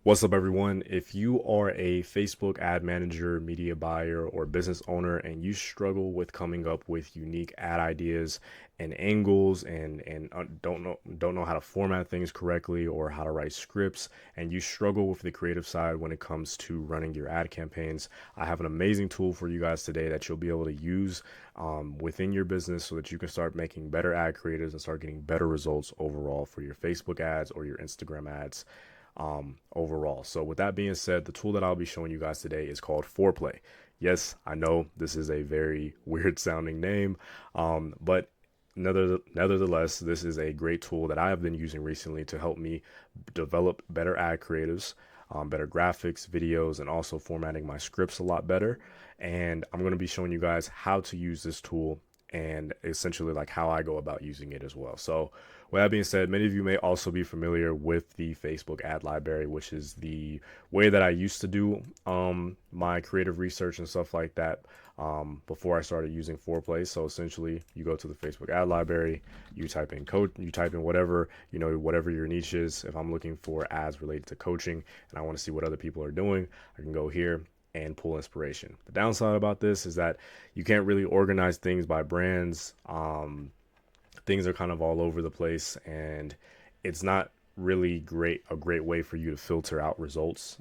What's up, everyone? If you are a Facebook ad manager, media buyer, or business owner, and you struggle with coming up with unique ad ideas and angles, and don't know how to format things correctly or how to write scripts, and you struggle with the creative side when it comes to running your ad campaigns, I have an amazing tool for you guys today that you'll be able to use within your business so that you can start making better ad creatives and start getting better results overall for your Facebook ads or your Instagram ads overall. So with that being said, the tool that I'll be showing you guys today is called Foreplay. Yes, I know this is a very weird sounding name, but nevertheless, this is a great tool that I have been using recently to help me develop better ad creatives, better graphics, videos, and also formatting my scripts a lot better. And I'm going to be showing you guys how to use this tool and essentially like how I go about using it as well. So with that being said, many of you may also be familiar with the Facebook ad library, which is the way that I used to do my creative research and stuff like that before I started using Foreplay. So essentially, you go to the Facebook ad library, you type in code, you type in whatever, whatever your niche is. If I'm looking for ads related to coaching and I want to see what other people are doing, I can go here and pull inspiration. The downside about this is that you can't really organize things by brands. Things are kind of all over the place, and it's not really a great way for you to filter out results.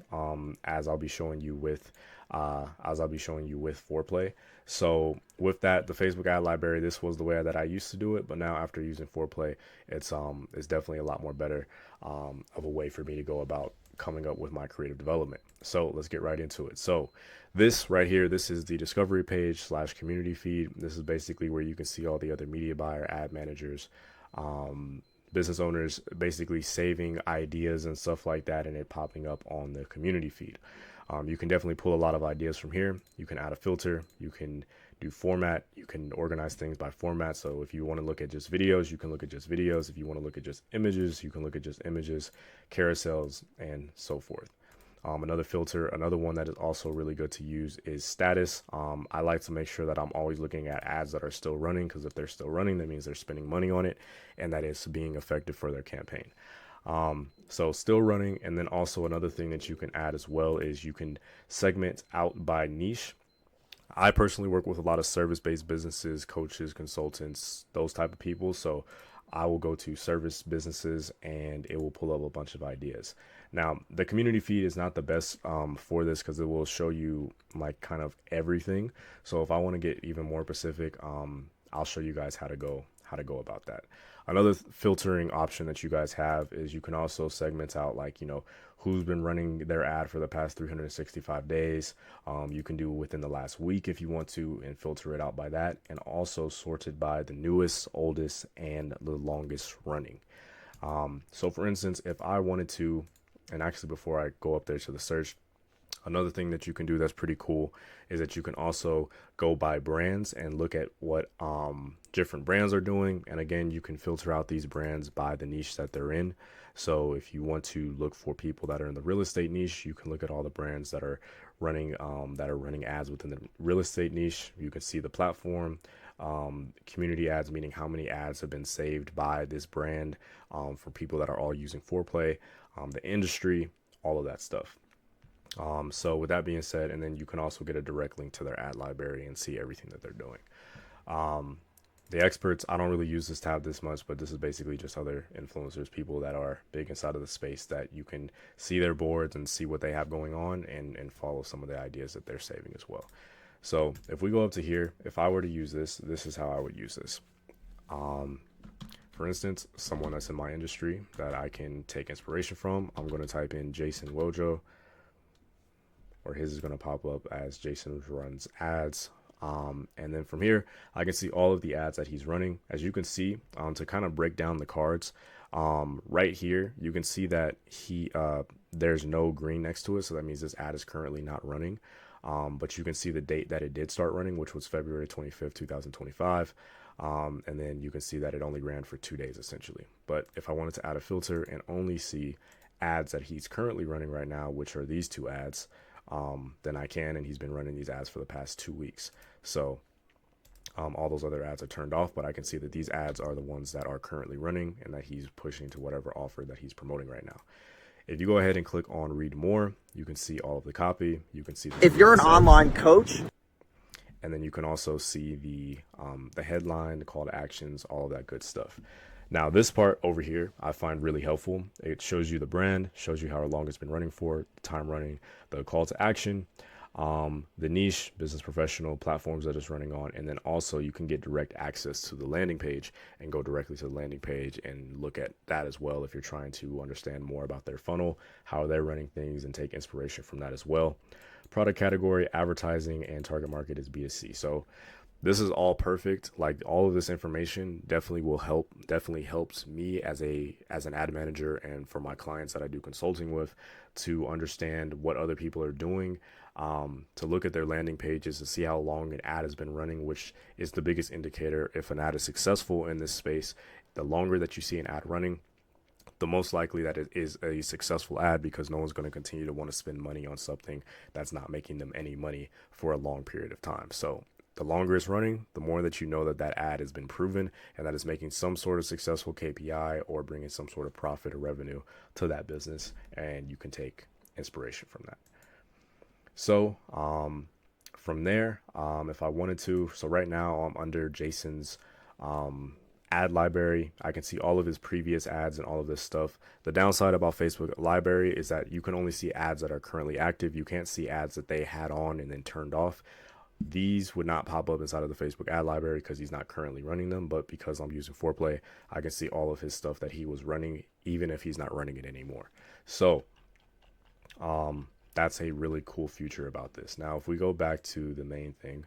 As I'll be showing you with Foreplay. So with that, the Facebook ad library, this was the way that I used to do it, but now after using Foreplay, it's definitely a lot more better of a way for me to go about coming up with my creative development. So let's get right into it. So this right here, this is the discovery page / community feed. This is basically where you can see all the other media buyer, ad managers, business owners basically saving ideas and stuff like that, and it popping up on the community feed. You can definitely pull a lot of ideas from here. You can add a filter, you can do format, you can organize things by format. So if you want to look at just videos, you can look at just videos. If you want to look at just images, you can look at just images, carousels, and so forth. Another one that is also really good to use is status. I like to make sure that I'm always looking at ads that are still running, because if they're still running, that means they're spending money on it and that it's being effective for their campaign. So still running. And then also another thing that you can add as well is you can segment out by niche. I personally work with a lot of service-based businesses, coaches, consultants, those type of people. So I will go to service businesses and it will pull up a bunch of ideas. Now, the community feed is not the best for this because it will show you like kind of everything. So if I want to get even more specific, I'll show you guys how to go about that. Another filtering option that you guys have is you can also segment out like, who's been running their ad for the past 365 days. You can do within the last week if you want to and filter it out by that, and also sorted by the newest, oldest, and the longest running. So for instance, if I wanted to, and actually before I go up there to the search, another thing that you can do that's pretty cool is that you can also go by brands and look at what different brands are doing. And again, you can filter out these brands by the niche that they're in. So if you want to look for people that are in the real estate niche, you can look at all the brands that are running ads within the real estate niche. You can see the platform. Community ads, meaning how many ads have been saved by this brand for people that are all using Foreplay, the industry, all of that stuff. So with that being said, and then you can also get a direct link to their ad library and see everything that they're doing. The experts, I don't really use this tab this much, but this is basically just other influencers, people that are big inside of the space that you can see their boards and see what they have going on and follow some of the ideas that they're saving as well. So if we go up to here, if I were to use this, this is how I would use this. For instance, someone that's in my industry that I can take inspiration from, I'm going to type in Jason Wojo, or his is going to pop up as Jason runs ads. And then from here, I can see all of the ads that he's running. As you can see, to kind of break down the cards, right here, you can see that there's no green next to it. So that means this ad is currently not running. But you can see the date that it did start running, which was February 25th, 2025. And then you can see that it only ran for 2 days essentially. But if I wanted to add a filter and only see ads that he's currently running right now, which are these two ads, then I can, and he's been running these ads for the past 2 weeks. So all those other ads are turned off, but I can see that these ads are the ones that are currently running and that he's pushing to whatever offer that he's promoting right now. If you go ahead and click on read more, you can see all of the copy. You can see the If you're an itself, online coach, and then you can also see the headline, the call to actions, all of that good stuff. Now, this part over here, I find really helpful. It shows you the brand, shows you how long it's been running for, the time running, the call to action, the niche, business professional, platforms that it's running on, and then also you can get direct access to the landing page and go directly to the landing page and look at that as well if you're trying to understand more about their funnel, how they're running things, and take inspiration from that as well. Product category, advertising, and target market is B2C. So this is all perfect. Like, all of this information definitely will help, definitely helps me as an ad manager, and for my clients that I do consulting with, to understand what other people are doing, to look at their landing pages to see how long an ad has been running, which is the biggest indicator if an ad is successful in this space. The longer that you see an ad running, the most likely that it is a successful ad, because no one's going to continue to want to spend money on something that's not making them any money for a long period of time. So the longer it's running, the more that you know that that ad has been proven and that it's making some sort of successful KPI or bringing some sort of profit or revenue to that business, and you can take inspiration from that. So from there, if I wanted to, so right now I'm under Jason's ad library. I can see all of his previous ads and all of this stuff. The downside about Facebook library is that you can only see ads that are currently active. You can't see ads that they had on and then turned off. These would not pop up inside of the Facebook ad library because he's not currently running them, but because I'm using Foreplay, I can see all of his stuff that he was running, even if he's not running it anymore. So that's a really cool feature about this. Now, if we go back to the main thing,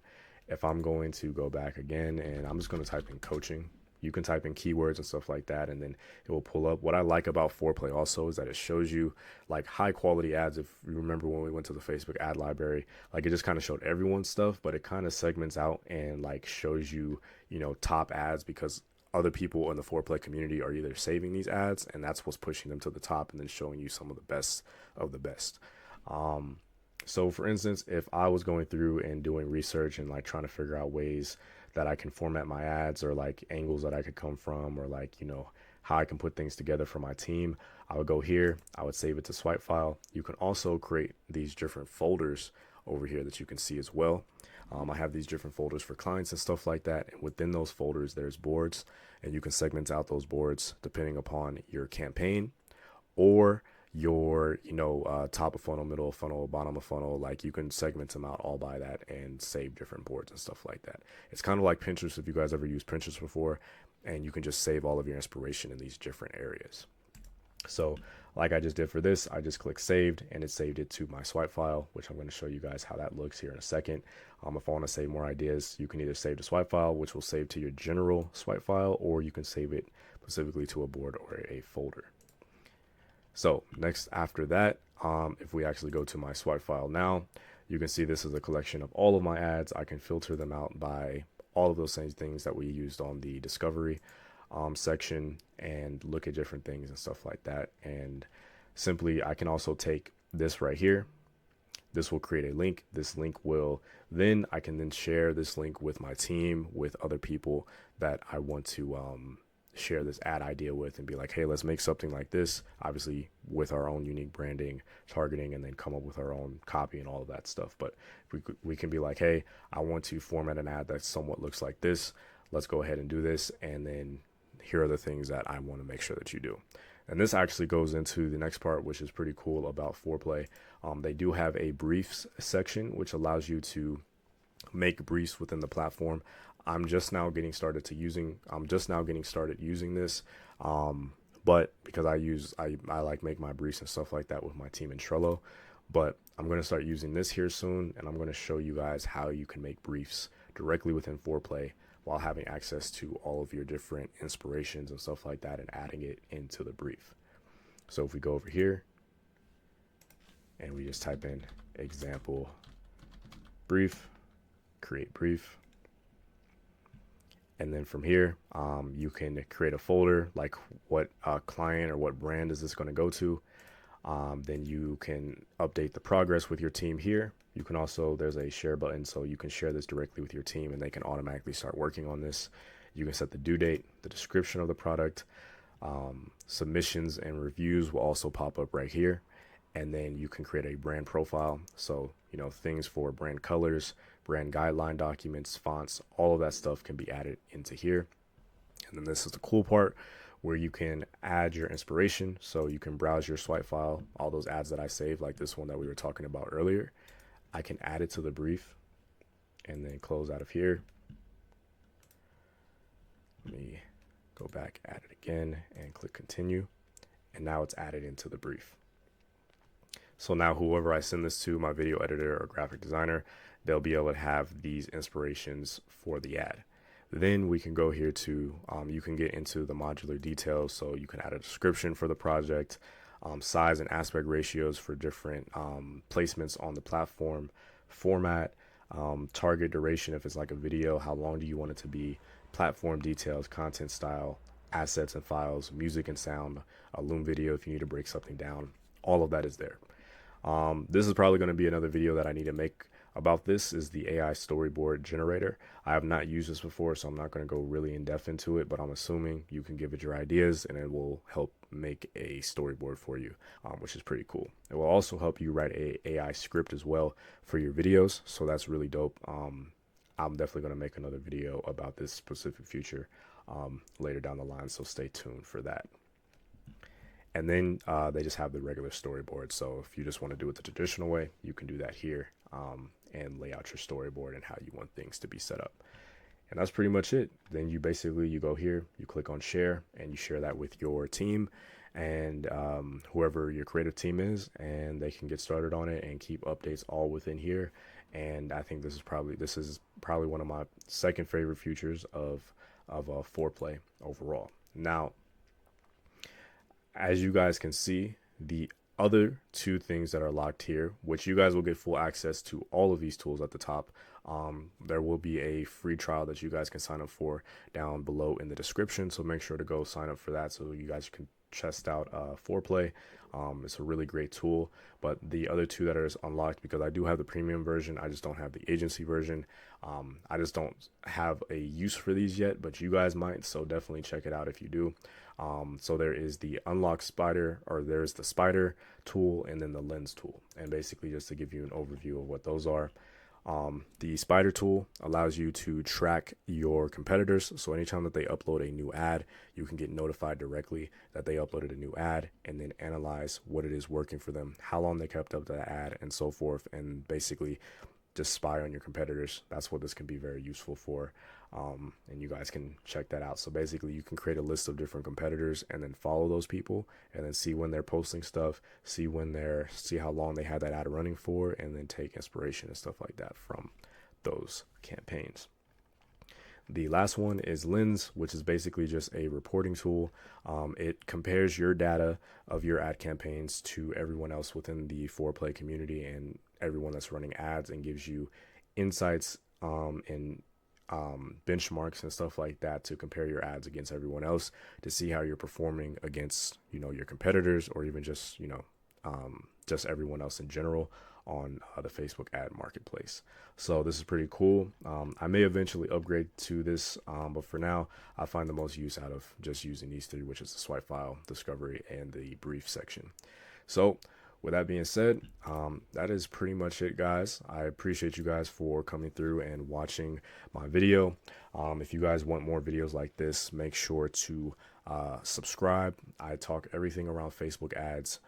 if I'm going to go back again and I'm just going to type in coaching, you can type in keywords and stuff like that, and then it will pull up. What I like about Foreplay also is that it shows you like high quality ads. If you remember when we went to the Facebook ad library, like, it just kind of showed everyone's stuff, but it kind of segments out and like shows you, top ads, because other people in the Foreplay community are either saving these ads, and that's what's pushing them to the top, and then showing you some of the best of the best. So for instance, if I was going through and doing research and like trying to figure out ways that I can format my ads, or like angles that I could come from, or like, how I can put things together for my team, I would go here, I would save it to swipe file. You can also create these different folders over here that you can see as well. I have these different folders for clients and stuff like that. And within those folders, there's boards, and you can segment out those boards depending upon your campaign or your top of funnel, middle of funnel, bottom of funnel. Like, you can segment them out all by that and save different boards and stuff like that. It's kind of like Pinterest, if you guys ever used Pinterest before, and you can just save all of your inspiration in these different areas. So like I just did for this, I just click saved, and it saved it to my swipe file, which I'm going to show you guys how that looks here in a second. If I want to save more ideas, you can either save to swipe file, which will save to your general swipe file, or you can save it specifically to a board or a folder. So next after that, if we actually go to my swipe file now, you can see this is a collection of all of my ads. I can filter them out by all of those same things that we used on the discovery section, and look at different things and stuff like that. And simply, I can also take this right here. This will create a link. This link will then, I can then share this link with my team, with other people that I want to share this ad idea with, and be like, hey, let's make something like this, obviously with our own unique branding, targeting, and then come up with our own copy and all of that stuff. But we can be like, hey, I want to format an ad that somewhat looks like this. Let's go ahead and do this. And then here are the things that I want to make sure that you do. And this actually goes into the next part, which is pretty cool about Foreplay. They do have a briefs section, which allows you to make briefs within the platform. I'm just now getting started using this. But because I like make my briefs and stuff like that with my team in Trello, but I'm going to start using this here soon. And I'm going to show you guys how you can make briefs directly within Foreplay while having access to all of your different inspirations and stuff like that, and adding it into the brief. So if we go over here and we just type in example brief, create brief. And then from here, you can create a folder, like what client or what brand is this going to go to. Then you can update the progress with your team here. You can also, there's a share button, so you can share this directly with your team and they can automatically start working on this. You can set the due date, the description of the product, Submissions and reviews will also pop up right here. And then you can create a brand profile. So, things for brand colors, brand guideline documents, fonts, all of that stuff can be added into here. And then this is the cool part where you can add your inspiration. So you can browse your swipe file, all those ads that I saved, like this one that we were talking about earlier. I can add it to the brief and then close out of here. Let me go back, add it again, and click continue. And now it's added into the brief. So now whoever I send this to, my video editor or graphic designer, they'll be able to have these inspirations for the ad. Then we can go here to, you can get into the modular details. So you can add a description for the project, size and aspect ratios for different placements on the platform, format, target duration if it's like a video, how long do you want it to be, platform details, content style, assets and files, music and sound, a Loom video if you need to break something down. All of that is there. This is probably going to be another video that I need to make about. This is the AI storyboard generator. I have not used this before, so I'm not going to go really in depth into it, but I'm assuming you can give it your ideas and it will help make a storyboard for you, which is pretty cool. It will also help you write a AI script as well for your videos, so that's really dope. I'm definitely going to make another video about this specific feature later down the line, so stay tuned for that. And then they just have the regular storyboard. So if you just want to do it the traditional way, you can do that here and lay out your storyboard and how you want things to be set up. And that's pretty much it. Then you go here, you click on share, and you share that with your team and whoever your creative team is, and they can get started on it and keep updates all within here. And I think this is probably one of my second favorite features of Foreplay overall. Now, as you guys can see, the other two things that are locked here, which you guys will get full access to all of these tools at the top. There will be a free trial that you guys can sign up for down below in the description. So make sure to go sign up for that so you guys can test out Foreplay. It's a really great tool. But the other two that are unlocked, because I do have the premium version, I just don't have the agency version. I just don't have a use for these yet, but you guys might. So definitely check it out if you do. So there is the unlock spider, or there's the spider tool, and then the lens tool. And basically just to give you an overview of what those are. The spider tool allows you to track your competitors. So anytime that they upload a new ad, you can get notified directly that they uploaded a new ad, and then analyze what it is working for them, how long they kept up that ad, and so forth, and basically just spy on your competitors. That's what this can be very useful for. And you guys can check that out. So basically you can create a list of different competitors and then follow those people and then see when they're posting stuff, see how long they had that ad running for, and then take inspiration and stuff like that from those campaigns. The last one is Lens, which is basically just a reporting tool. It compares your data of your ad campaigns to everyone else within the Foreplay community and everyone that's running ads, and gives you insights and benchmarks and stuff like that to compare your ads against everyone else, to see how you're performing against your competitors, or even just just everyone else in general on the Facebook ad marketplace. So this is pretty cool. I may eventually upgrade to this, but for now I find the most use out of just using these three, which is the swipe file, discovery, and the brief section. So with that being said, that is pretty much it, guys. I appreciate you guys for coming through and watching my video. If you guys want more videos like this, make sure to subscribe. I talk everything around Facebook ads,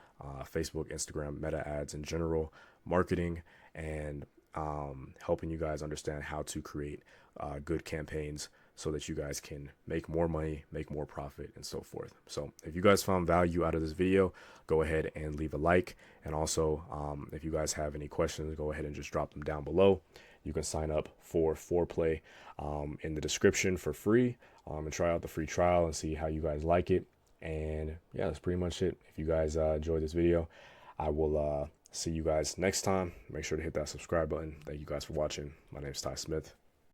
Facebook, Instagram, meta ads in general, marketing, and helping you guys understand how to create good campaigns so that you guys can make more money, make more profit, and so forth. So if you guys found value out of this video, go ahead and leave a like. And also, if you guys have any questions, go ahead and just drop them down below. You can sign up for Foreplay in the description for free, and try out the free trial and see how you guys like it. And yeah, that's pretty much it. If you guys enjoyed this video, I will see you guys next time. Make sure to hit that subscribe button. Thank you guys for watching. My name is Ty Smith.